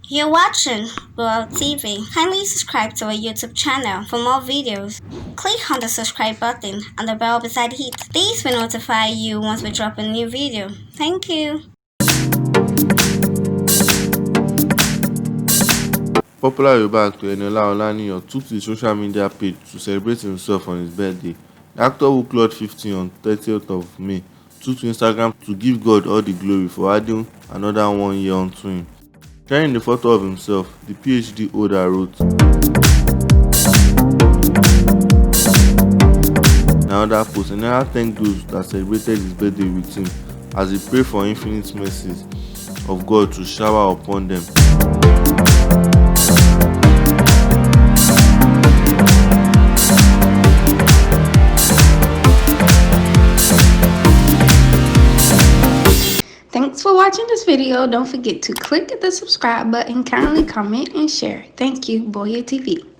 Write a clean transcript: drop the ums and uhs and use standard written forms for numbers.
You're watching World TV. Kindly subscribe to our YouTube channel for more videos. Click on the subscribe button and the bell beside it. This will notify you once we drop a new video. Thank you. Popular Yoruba actor Eniola Olaniyan took to his social media page to celebrate himself on his birthday. The actor, who clocked 50 on 30th of May, took to Instagram to give God all the glory for adding another 1 year onto him. Sharing the photo of himself, the PhD holder wrote, in another post, Eniola thanked those that celebrated his birthday with him as he prayed for infinite mercies of God to shower upon them. Thanks for watching this video. Don't forget to click the subscribe button, kindly comment and share. Thank you, Boya TV.